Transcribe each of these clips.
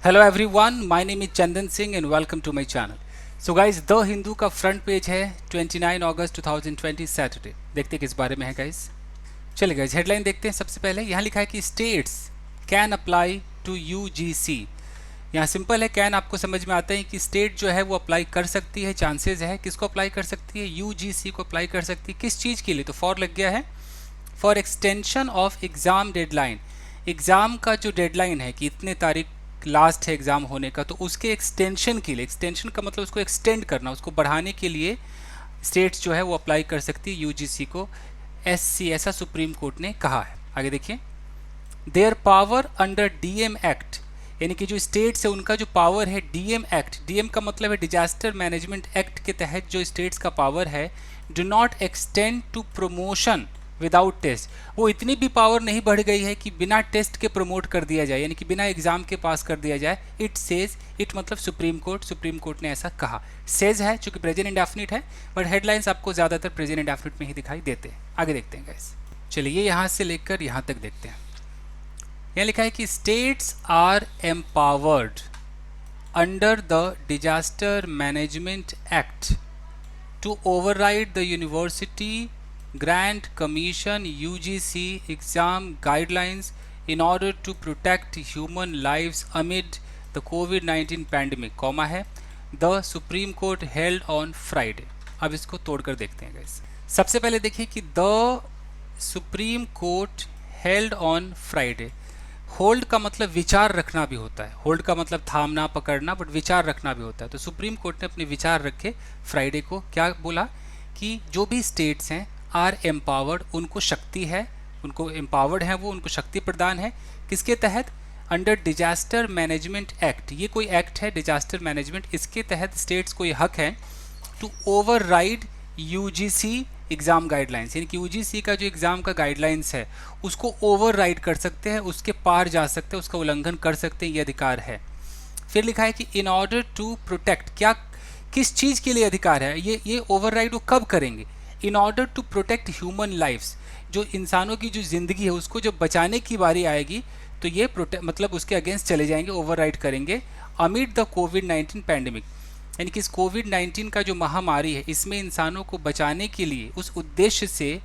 Hello everyone, my name is Chandan Singh and welcome to my channel. So guys, the Hindu का front page है 29 अगस्त 2020 Saturday. देखते हैं किस बारे में है गाइस। चलिए गाइस, हेडलाइन देखते हैं। सबसे पहले यहाँ लिखा है कि states can apply to UGC. यहाँ सिंपल है, कैन आपको समझ में आता है कि स्टेट जो है वो अप्लाई कर सकती है। चांसेस है किसको अप्लाई कर सकती है, यूजीसी को अप्लाई कर सकती है। किस चीज़ के लिए, तो फॉर लग गया है, for extension of exam deadline. Exam का जो डेडलाइन है कि इतने तारीख लास्ट है एग्ज़ाम होने का, तो उसके एक्सटेंशन के लिए, एक्सटेंशन का मतलब उसको एक्सटेंड करना, उसको बढ़ाने के लिए स्टेट्स जो है वो अप्लाई कर सकती है यूजीसी को। एससी, ऐसा सुप्रीम कोर्ट ने कहा है। आगे देखिए, their power under DM act, यानी कि जो स्टेट्स है उनका जो पावर है डीएम एक्ट, डीएम का मतलब है डिजास्टर मैनेजमेंट एक्ट के तहत जो स्टेट्स का पावर है, do not extend to promotion without test. वो इतनी भी पावर नहीं बढ़ गई है कि बिना टेस्ट के प्रमोट कर दिया जाए, यानी कि बिना एग्जाम के पास कर दिया जाए। इट सेज, इट मतलब सुप्रीम कोर्ट ने ऐसा कहा। सेज है चूंकि प्रेजेंट इंडेफिनिट है, बट हेडलाइंस आपको ज़्यादातर प्रेजेंट इंडेफिनिट में ही दिखाई देते हैं। आगे देखते हैं गाइस। चलिए यहाँ से लेकर यहाँ तक देखते हैं। यहाँ लिखा है कि states are empowered under the disaster management act to override the university Grant Commission UGC exam guidelines in order to protect human lives amid the COVID-19 pandemic, comma है, the Supreme Court held on Friday। अब इसको तोड़कर देखते हैं guys. सबसे पहले देखिए कि the Supreme Court held on Friday। Hold का मतलब विचार रखना भी होता है, होल्ड का मतलब थामना पकड़ना, बट विचार रखना भी होता है। तो सुप्रीम कोर्ट ने अपने विचार रखे फ्राइडे को। क्या बोला कि जो भी स्टेट्स हैं आर एम्पावर्ड, उनको शक्ति है, उनको एम्पावर्ड है, वो उनको शक्ति प्रदान है। किसके तहत, अंडर डिजास्टर मैनेजमेंट एक्ट। ये कोई एक्ट है डिजास्टर मैनेजमेंट, इसके तहत स्टेट्स को ये हक है to override UGC exam guidelines, यानी कि यूजीसी का जो एग्ज़ाम का गाइडलाइंस है उसको ओवरराइड कर सकते हैं, उसके पार जा सकते हैं, उसका उल्लंघन कर सकते हैं, ये अधिकार है। फिर लिखा है कि इन ऑर्डर टू प्रोटेक्ट, क्या किस चीज़ के लिए अधिकार है, ये ओवरराइड वो कब करेंगे, in order to protect human lifes, जो इंसानों की जो ज़िंदगी है उसको जब बचाने की बारी आएगी तो ये मतलब उसके अगेंस्ट चले जाएंगे, ओवरराइड करेंगे। अमिड द कोविड-19 पैंडेमिक, यानी कि इस कोविड-19 का जो महामारी है इसमें इंसानों को बचाने के लिए, उस उद्देश्य से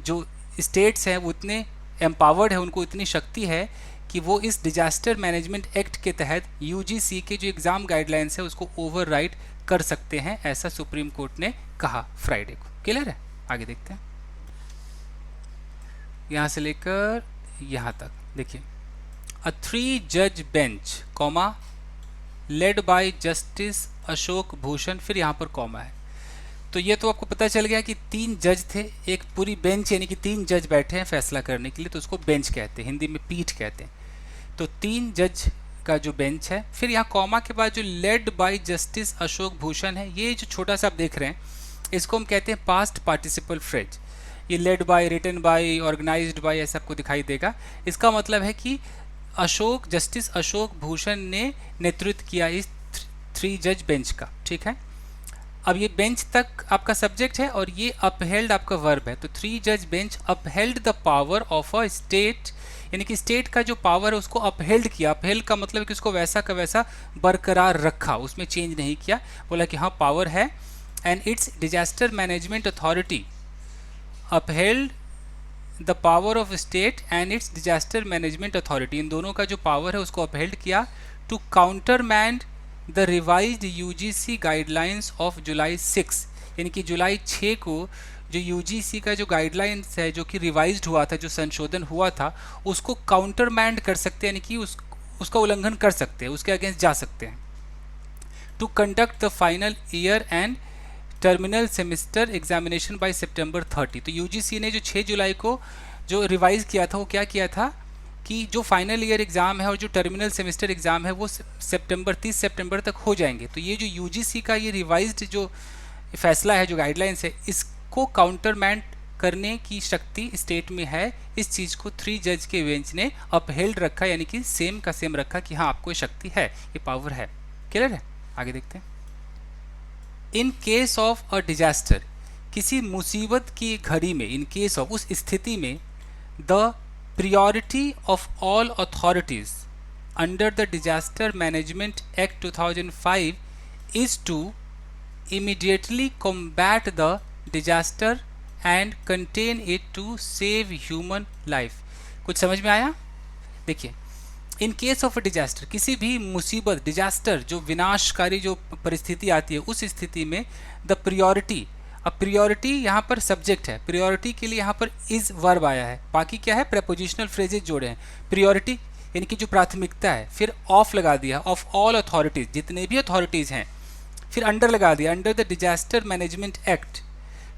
जो स्टेट्स हैं वो इतने एम्पावर्ड है, उनको इतनी शक्ति है कि वो इस डिजास्टर मैनेजमेंट एक्ट के तहत यूजीसी के जो एग्ज़ाम गाइडलाइंस है उसको ओवरराइड कर सकते हैं, ऐसा सुप्रीम कोर्ट ने कहा फ्राइडे को। क्लियर है? आगे देखते हैं। यहाँ से लेकर यहाँ तक देखिए, अ 3 जज bench, comma, led by justice Ashok Bhushan, फिर यहाँ पर कॉमा है। तो ये तो आपको पता चल गया कि 3 जज थे, एक पूरी बेंच, यानी कि 3 जज बैठे हैं फैसला करने के लिए, तो उसको बेंच कहते हैं, हिंदी में पीठ कहते हैं। तो 3 जज का जो बेंच है, फिर यहाँ कॉमा के बाद जो led by justice Ashok Bhushan है, ये जो छोटा सा आप देख रहे हैं इसको हम कहते हैं पास्ट पार्टिसिपल फ्रेज। ये led by, written by, organised by ऐसा आपको दिखाई देगा। इसका मतलब है कि जस्टिस अशोक भूषण ने नेतृत्व किया इस 3 जज बेंच का। ठीक है, अब ये बेंच तक आपका सब्जेक्ट है और ये अपहेल्ड आपका वर्ब है। तो 3 जज bench upheld the power of a state, यानी कि स्टेट का जो पावर है उसको अपहेल्ड किया। अपहेल्ड का मतलब है कि उसको वैसा का वैसा बरकरार रखा, उसमें चेंज नहीं किया। बोला कि हाँ पावर है, and its disaster management authority upheld the power of state and its disaster management authority, इन दोनों का जो पावर है उसको अपहेल्ड किया to countermand the revised UGC guidelines of July 6, यानी कि जुलाई 6 को जो यूजीसी का जो गाइडलाइंस है जो कि रिवाइज्ड हुआ था, जो संशोधन हुआ था, उसको काउंटरमैंड कर सकते हैं, यानी कि उसका उल्लंघन कर सकते हैं, उसके अगेंस्ट जा सकते हैं। To conduct the final year and terminal semester examination by September 30। तो यूजीसी ने जो 6 जुलाई को जो रिवाइज किया था वो क्या किया था कि जो फाइनल ईयर एग्ज़ाम है और जो टर्मिनल सेमेस्टर एग्ज़ाम है वो 30 सितंबर तक हो जाएंगे। तो ये जो यूजीसी का ये रिवाइज्ड जो फैसला है, जो गाइडलाइंस है, इसको काउंटरमैंड करने की शक्ति स्टेट में है। इस चीज़ को 3 जज के बेंच ने अपहेल्ड रखा, यानी कि सेम का सेम रखा कि हाँ आपको शक्ति है, ये पावर है। क्लियर है? आगे देखते हैं। In case of a disaster, किसी मुसीबत की घड़ी में, इन केस ऑफ, उस स्थिति में, the priority of all authorities under the Disaster Management Act 2005 is to immediately combat the disaster and contain it to save human life। कुछ समझ में आया? देखिए, in case of a disaster, किसी भी मुसीबत, डिजास्टर जो विनाशकारी जो परिस्थिति आती है, उस स्थिति में द प्रियोरिटी, अब प्रियोरिटी यहाँ पर सब्जेक्ट है, प्रियोरिटी के लिए यहाँ पर इज वर्ब आया है, बाकी क्या है, प्रेपोजिशनल फ्रेजेज जोड़े हैं। प्रियोरिटी यानी कि जो प्राथमिकता है, फिर ऑफ लगा दिया, ऑफ ऑल अथॉरिटीज, जितने भी अथॉरिटीज़ हैं, फिर अंडर लगा दिया, under the disaster management act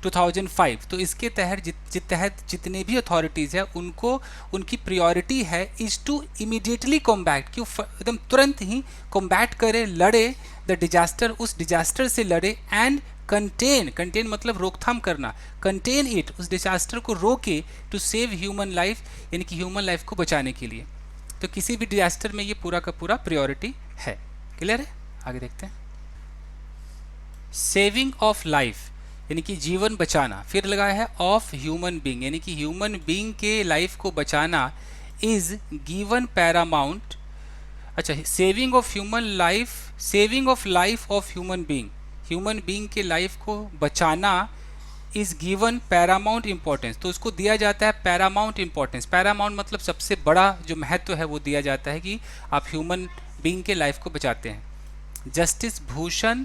2005। तो इसके तहत जितने भी अथॉरिटीज़ हैं उनको, उनकी प्रियोरिटी है इज टू इमीडिएटली कॉम्बैट, कि एकदम तुरंत ही कॉम्बैट करे, लड़े द डिजास्टर, उस डिजास्टर से लड़े, एंड कंटेन, कंटेन मतलब रोकथाम करना, कंटेन इट, उस डिजास्टर को रोके, टू सेव ह्यूमन लाइफ, यानी कि ह्यूमन लाइफ को बचाने के लिए। तो किसी भी डिजास्टर में ये पूरा का पूरा प्रियोरिटी है। क्लियर है? आगे देखते हैं। सेविंग ऑफ लाइफ यानी कि जीवन बचाना, फिर लगाया है ऑफ ह्यूमन बीइंग, यानी कि ह्यूमन बीइंग के लाइफ को बचाना इज गिवन पैरामाउंट। अच्छा, saving of human life, saving of life of human being, human being के लाइफ को बचाना इज गिवन पैरामाउंट इंपॉर्टेंस, तो उसको दिया जाता है पैरामाउंट इंपॉर्टेंस। पैरामाउंट मतलब सबसे बड़ा जो महत्व है वो दिया जाता है कि आप ह्यूमन बीइंग के लाइफ को बचाते हैं। जस्टिस भूषण,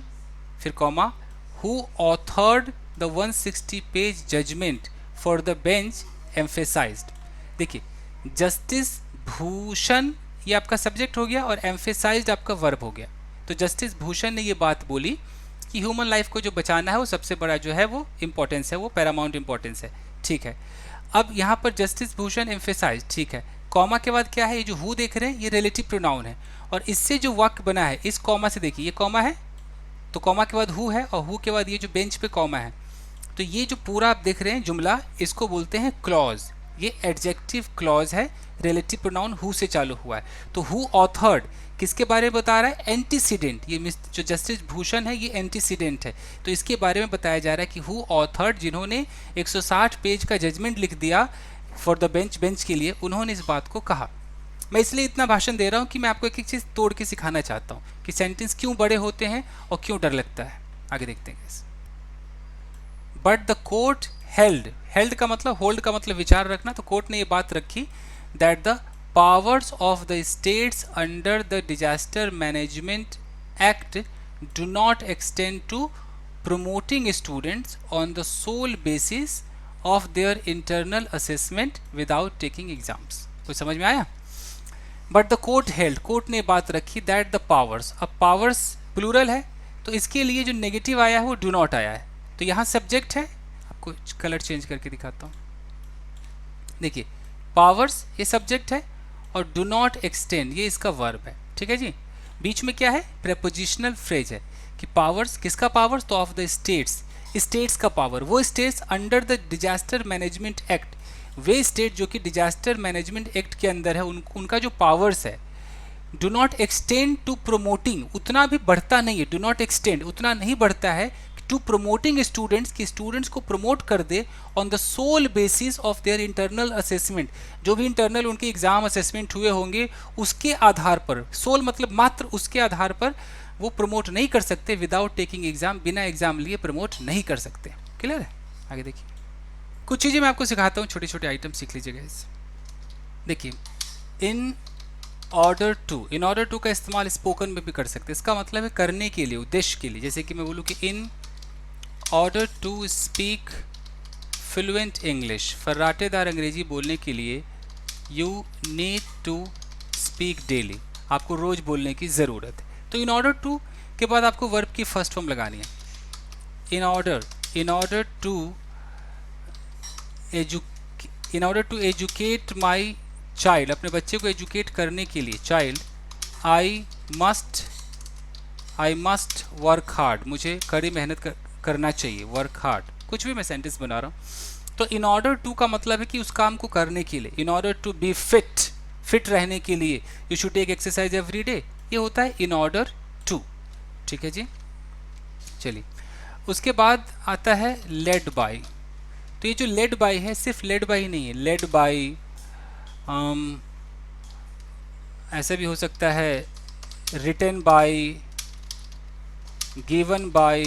फिर comma, who authored the 160 page judgement for the bench emphasized। देखिए, जस्टिस भूषण ये आपका सब्जेक्ट हो गया और emphasized आपका वर्ब हो गया। तो जस्टिस भूषण ने ये बात बोली कि ह्यूमन लाइफ को जो बचाना है वो सबसे बड़ा जो है वो इंपॉर्टेंस है, वो पैरामाउंट इंपॉर्टेंस है। ठीक है, अब यहाँ पर जस्टिस भूषण emphasized, ठीक है, कॉमा के बाद क्या है, ये जो हु देख रहे हैं ये रिलेटिव प्रोनाउन है, और इससे जो वाक्य बना है इस कॉमा से, देखिए ये कॉमा है, तो कॉमा के बाद हु है, और हु के बाद ये जो बेंच पे कॉमा है, तो ये जो पूरा आप देख रहे हैं जुमला, इसको बोलते हैं क्लॉज। ये एडजेक्टिव क्लॉज है, रिलेटिव प्रोनाउन हु से चालू हुआ है। तो हु ऑथर्ड किसके बारे में बता रहा है, एंटीसीडेंट, ये जो जस्टिस भूषण है ये एंटीसीडेंट है, तो इसके बारे में बताया जा रहा है कि हु ऑथर्ड, जिन्होंने 160 पेज का जजमेंट लिख दिया फॉर द बेंच, बेंच के लिए, उन्होंने इस बात को कहा। मैं इसलिए इतना भाषण दे रहा हूँ कि मैं आपको एक एक चीज़ तोड़ के सिखाना चाहता हूँ कि सेंटेंस क्यों बड़े होते हैं और क्यों डर लगता है। आगे देखते हैं। But the court held, held का मतलब, होल्ड का मतलब विचार रखना, तो कोर्ट ने ये बात रखी that the powers of the states under the disaster management act do not extend to promoting students on the sole basis of their internal assessment without taking exams। कोई समझ में आया? But the court held, court ने बात रखी that the powers, अब powers plural है तो इसके लिए जो नेगेटिव आया है वो डू नॉट आया है, तो यहाँ सब्जेक्ट है, आपको कलर चेंज करके दिखाता हूँ। देखिए, पावर्स ये सब्जेक्ट है और डू नॉट एक्सटेंड ये इसका वर्ब है। ठीक है जी, बीच में क्या है, प्रेपोजिशनल फ्रेज है कि पावर्स, किसका पावर्स, तो ऑफ द स्टेट्स, स्टेट्स का पावर, वो states under the disaster management act, way state जो कि डिजास्टर मैनेजमेंट एक्ट के अंदर है, उनका जो पावर्स है, do not extend to promoting, उतना भी बढ़ता नहीं है, डू नॉट एक्सटेंड उतना नहीं बढ़ता है टू प्रोमोटिंग स्टूडेंट्स, कि स्टूडेंट्स को प्रमोट कर दे on the sole basis of their internal assessment, जो भी इंटरनल उनके एग्जाम असेसमेंट हुए होंगे उसके आधार पर, सोल मतलब मात्र उसके आधार पर वो प्रमोट नहीं कर सकते, विदाउट टेकिंग एग्जाम, बिना एग्जाम लिए प्रमोट नहीं कर सकते। क्लियर है? आगे देखिए, कुछ चीज़ें मैं आपको सिखाता हूँ, छोटे छोटे आइटम सीख लीजिएगा इस। देखिए, in order to, in order to का इस्तेमाल स्पोकन में भी कर सकते हैं, इसका मतलब है करने के लिए, उद्देश्य के लिए। जैसे कि मैं बोलूँ कि in order to speak fluent English, फर्राटेदार अंग्रेजी बोलने के लिए you need to speak daily, आपको रोज़ बोलने की ज़रूरत है। तो इन ऑर्डर टू के बाद आपको वर्ब की फर्स्ट फॉर्म लगानी है, in order to educate my child, अपने बच्चे को एजुकेट करने के लिए, child, I must work hard, मुझे कड़ी मेहनत करना चाहिए, वर्क हार्ड, कुछ भी मैं सेंटेंस बना रहा हूँ। तो इन ऑर्डर टू का मतलब है कि उस काम को करने के लिए, in order to be fit रहने के लिए you should take exercise every day, ये होता है इन ऑर्डर टू। ठीक है जी, चलिए उसके बाद आता है लेड बाय। तो ये जो लेड बाय है, सिर्फ लेड बाय नहीं है, लेड बाय, ऐसा भी हो सकता है written by, given by,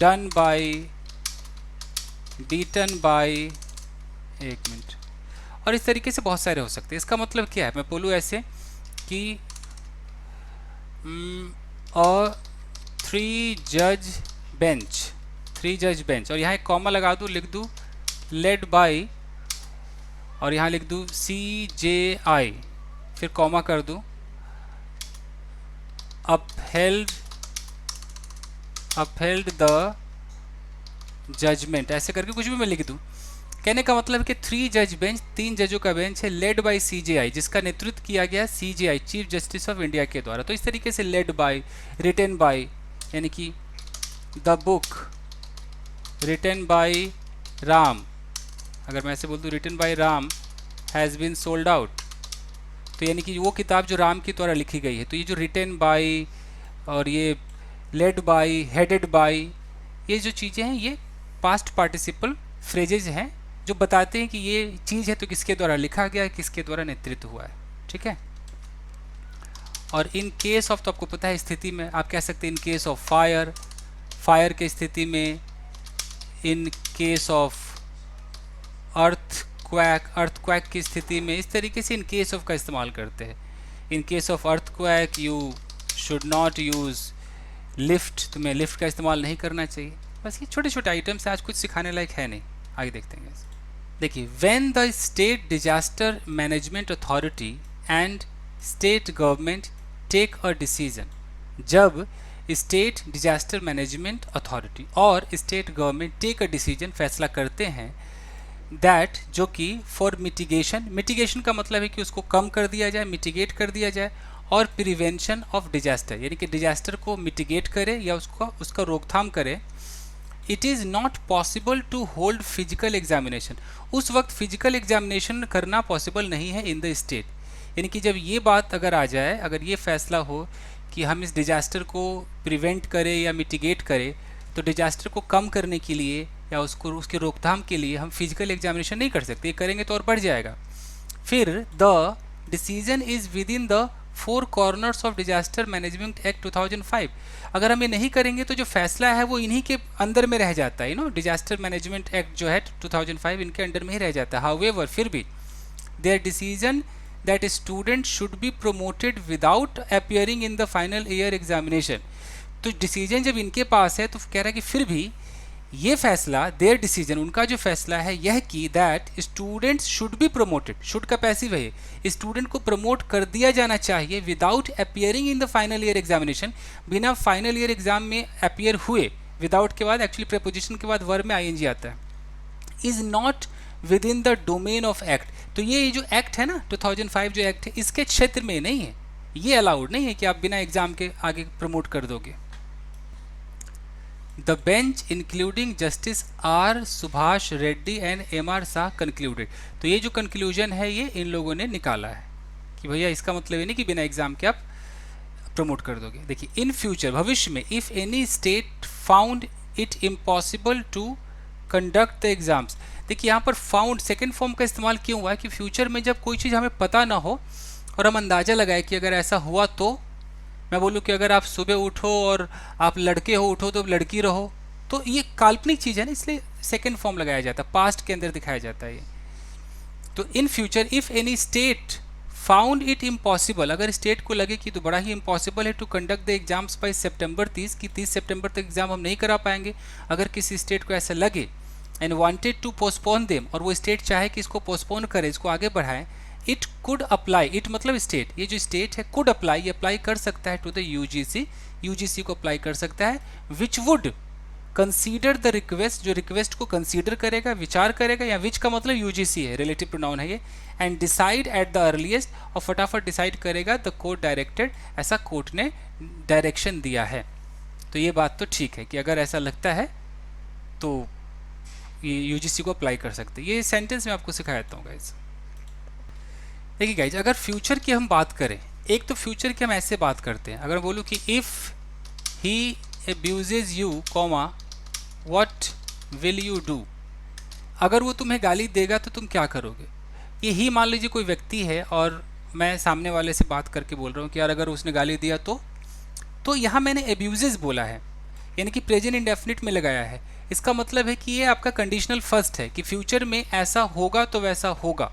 done by, beaten by, एक मिनट, और इस तरीके से बहुत सारे हो सकते हैं। इसका मतलब क्या है, मैं बोलूँ ऐसे कि अ थ्री जज बेंच, थ्री जज बेंच, और यहाँ एक कॉमा लगा दूँ, लिख दूँ लेड बाय, और यहाँ लिख दूँ CJI, फिर कॉमा कर दूँ, अपहेल्ड द जजमेंट, ऐसे करके कुछ भी मैं लिख दूँ। कहने का मतलब कि थ्री जज बेंच, तीन जजों का बेंच है, लेड बाय CJI, जिसका नेतृत्व किया गया CJI, chief justice of India के द्वारा। तो इस तरीके से लेड बाय, रिटन बाय, यानी कि the book written by Ram, अगर मैं ऐसे बोल दूँ written by Ram has been sold out, तो यानी कि वो किताब जो राम के द्वारा लिखी गई है। तो ये जो रिटन बाय और ये लेड बाय, हेडेड बाय, ये जो चीज़ें हैं ये पास्ट पार्टिसिपल फ्रेजेज हैं जो बताते हैं कि ये चीज़ है तो किसके द्वारा लिखा गया है, किसके द्वारा नेतृत्व हुआ है। ठीक है। और इन केस ऑफ, तो आपको पता है स्थिति में आप कह सकते हैं in case of fire, fire के स्थिति में, इन केस ऑफ अर्थक्वैक की स्थिति में, इस तरीके से इन केस ऑफ का इस्तेमाल करते हैं। In case of earthquake you should not use lift, तुम्हें लिफ्ट का इस्तेमाल नहीं करना चाहिए। बस ये छोटे छोटे आइटम्स आज कुछ सिखाने लायक है नहीं, आगे देखते हैं। देखिए, when the state disaster management authority and state government take a decision, जब स्टेट डिजास्टर मैनेजमेंट अथॉरिटी और state government take a decision, फैसला करते हैं, दैट, जो कि फॉर मिटिगेशन, मिटिगेशन का मतलब है कि उसको कम कर दिया जाए, मिटिगेट कर दिया जाए, और प्रिवेंशन ऑफ डिजास्टर, यानी कि डिजास्टर को मिटिगेट करे या उसका रोकथाम करे। It is not possible to hold physical examination, उस वक्त फिजिकल एग्जामिनेशन करना पॉसिबल नहीं है इन द स्टेट। यानी कि जब ये बात अगर आ जाए, अगर ये फैसला हो कि हम इस डिजास्टर को प्रिवेंट करें या मिटिगेट करें, तो डिजास्टर को कम करने के लिए या उसकी रोकथाम के लिए हम फिजिकल एग्जामिनेशन नहीं कर सकते, ये करेंगे तो और बढ़ जाएगा। फिर the decision is with in the four corners of disaster management act 2005, अगर हम ये नहीं करेंगे तो जो फैसला है वो इन्हीं के अंदर में रह जाता है, डिजास्टर मैनेजमेंट एक्ट जो है 2005 इनके अंडर में ही रह जाता है। हाउएवर, फिर भी there decision that student should be promoted without appearing in the final year examination, तो डिसीजन जब इनके पास है तो कह रहा है कि फिर भी ये फैसला, देयर डिसीजन, उनका जो फैसला है यह कि that students should be promoted, should का पैसिव है, स्टूडेंट को प्रमोट कर दिया जाना चाहिए without appearing in the final year examination, बिना फाइनल ईयर एग्जाम में अपीयर हुए। विदाउट के बाद एक्चुअली प्रेपोजिशन के बाद वर्ब में ING आता है। Is not with in the domain of act, तो ये जो एक्ट है ना 2005 जो एक्ट है, इसके क्षेत्र में नहीं है, ये अलाउड नहीं है कि आप बिना एग्जाम के आगे प्रमोट कर दोगे। The bench including justice R Subhash Reddy and MR Shah concluded, तो ये जो कंक्लूजन है ये इन लोगों ने निकाला है कि भैया इसका मतलब ये नहीं कि बिना एग्जाम के आप प्रमोट कर दोगे। देखिए, इन फ्यूचर, भविष्य में, if any state found it impossible to conduct the exams, देखिए यहाँ पर फाउंड सेकेंड फॉर्म का इस्तेमाल क्यों हुआ है कि फ्यूचर में जब कोई चीज़ हमें पता ना हो और हम अंदाज़ा लगाए कि अगर ऐसा हुआ तो, मैं बोलूँ कि अगर आप सुबह उठो और आप लड़के हो, उठो तो लड़की रहो, तो ये काल्पनिक चीज़ है ना, इसलिए सेकेंड फॉर्म लगाया जाता है, पास्ट के अंदर दिखाया जाता है ये। तो in future if any state found it impossible, अगर स्टेट को लगे कि तो बड़ा ही इम्पॉसिबल है to conduct the exams by September 30, कि 30 सितंबर तक एग्जाम हम नहीं करा पाएंगे, अगर किसी स्टेट को ऐसा लगे and wanted to postpone them, और वो स्टेट चाहे कि इसको पोस्टपोन करे, इसको आगे बढ़ाए, इट कुड अप्लाई, इट मतलब स्टेट, ये जो स्टेट है कुड अप्लाई, ये अप्लाई कर सकता है टू द यूजीसी को अप्लाई कर सकता है, which would consider the request, जो रिक्वेस्ट को कंसीडर करेगा, विचार करेगा, या विच का मतलब यूजीसी है, रिलेटिव प्रोनाउन है ये, and decide at the earliest, और फटाफट डिसाइड करेगा, द कोर्ट डायरेक्टेड, ऐसा कोर्ट ने डायरेक्शन दिया है। तो ये बात तो ठीक है कि अगर ऐसा लगता है तो ये यूजीसी को अप्लाई कर सकते हैं। ये सेंटेंस मैं आपको सिखा देता हूँ गाइज। देखिए गाइज, अगर फ्यूचर की हम बात करें, एक तो फ्यूचर की हम ऐसे बात करते हैं, अगर बोलूँ कि if he abuses you comma what will you do, अगर वो तुम्हें गाली देगा तो तुम क्या करोगे। ये ही मान लीजिए कोई व्यक्ति है और मैं सामने वाले से बात करके बोल रहा हूँ कि यार अगर उसने गाली दिया तो यहाँ मैंने एब्यूजेस बोला है, यानी कि प्रेजेंट इंडेफिनिट में लगाया है। इसका मतलब है कि ये आपका कंडीशनल फर्स्ट है कि फ्यूचर में ऐसा होगा तो वैसा होगा,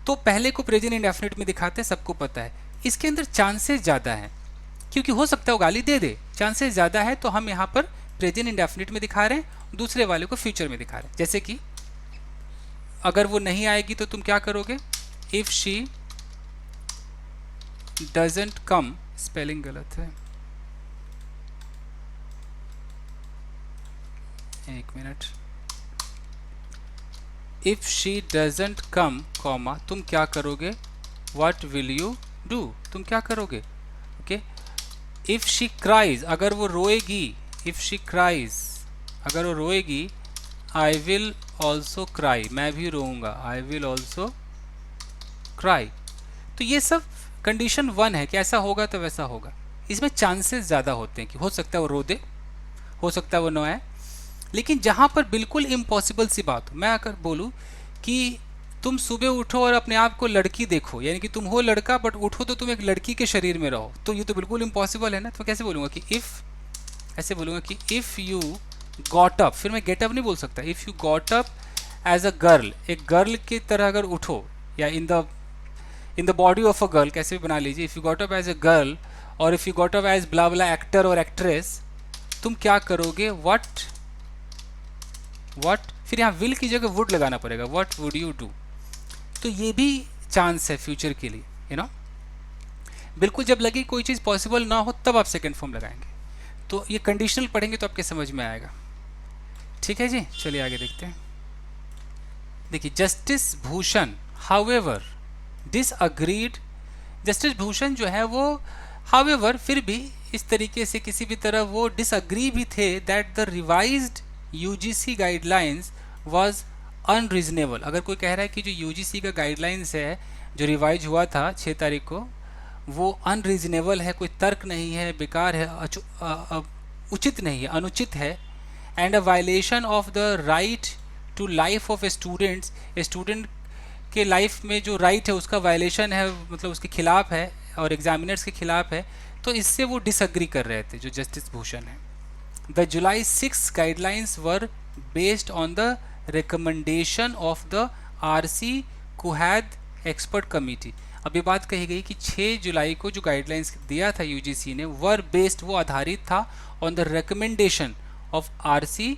तो पहले को प्रेजेंट इंडेफिनिट में दिखाते हैं, सबको पता है। इसके अंदर चांसेस ज़्यादा हैं क्योंकि हो सकता है वो गाली दे दे, चांसेस ज़्यादा है, तो हम यहाँ पर प्रेजेंट इंडेफिनिट में दिखा रहे हैं, दूसरे वाले को फ्यूचर में दिखा रहे हैं। जैसे कि अगर वो नहीं आएगी तो तुम क्या करोगे, if she doesn't come, spelling गलत है, एक minute, if she doesn't come comma, तुम क्या करोगे, व्हाट विल यू डू, तुम क्या करोगे, ओके। इफ शी क्राइज, अगर वो रोएगी, इफ शी क्राइज, अगर वो रोएगी, आई विल ऑल्सो क्राई, मैं भी रोऊंगा, आई विल ऑल्सो क्राई। तो ये सब कंडीशन 1 है कि ऐसा होगा तो वैसा होगा। इसमें चांसेस ज़्यादा होते हैं कि हो सकता है वो रो दे, हो सकता है वो ना आए। लेकिन जहाँ पर बिल्कुल इम्पॉसिबल सी बात हो, मैं अगर बोलूँ कि तुम सुबह उठो और अपने आप को लड़की देखो, यानी कि तुम हो लड़का बट उठो तो तुम एक लड़की के शरीर में रहो, तो ये तो बिल्कुल इम्पॉसिबल है ना। तो कैसे बोलूँगा कि इफ़, ऐसे बोलूँगा कि इफ़ यू गॉट अप, फिर मैं गेट अप नहीं बोल सकता, if you got up as a girl, एक गर्ल की तरह अगर उठो, या in the body of a girl, कैसे भी बना लीजिए, if you got up as a girl, और if you got up as blah blah actor और एक्ट्रेस, तुम क्या करोगे, व्हाट, फिर यहाँ विल की जगह वुड लगाना पड़ेगा, व्हाट वुड यू डू। तो ये भी चांस है फ्यूचर के लिए, यू नो। बिल्कुल जब लगे कोई चीज़ पॉसिबल ना हो तब आप सेकेंड फॉर्म लगाएंगे। तो ये कंडीशनल पढ़ेंगे तो आपके समझ में आएगा। ठीक है जी, चलिए आगे देखते हैं। देखिए, justice Bhushan however disagreed, justice Bhushan जो है वो हाउएवर, फिर भी इस तरीके से किसी भी तरह वो डिसअग्री भी थे that the revised UGC guidelines was unreasonable. अगर कोई कह रहा है कि जो यूजीसी का गाइडलाइंस है जो रिवाइज हुआ था 6 तारीख को, वो अनरीजनेबल है, कोई तर्क नहीं है, बेकार है, उचित नहीं है, अनुचित है, and a violation of the right to life of a students, student के लाइफ में जो राइट है उसका वायलेशन है, मतलब उसके खिलाफ है और एग्जामिनर्स के खिलाफ है, तो इससे वो डिसअग्री कर रहे थे जो जस्टिस भूषण है। The July 6 guidelines were based on the recommendation of the RC Kuhad expert committee. अब ये बात कही गई कि 6 जुलाई को जो गाइडलाइंस दिया था यूजीसी ने, वर बेस्ड, वो आधारित था on the recommendation of RC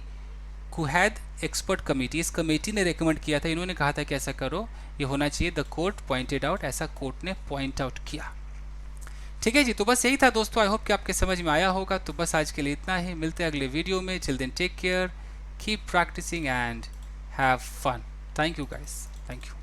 Kuhad expert committee. इस कमेटी ने रिकमेंड किया था, इन्होंने कहा था कि ऐसा करो, ये होना चाहिए, द कोर्ट पॉइंटेड आउट, ऐसा कोर्ट ने पॉइंट आउट किया। ठीक है जी, तो बस यही था दोस्तों, आई होप कि आपके समझ में आया होगा। तो बस आज के लिए इतना ही, मिलते हैं अगले वीडियो में। Till then take care, keep practising and have fun. Thank you guys, thank you.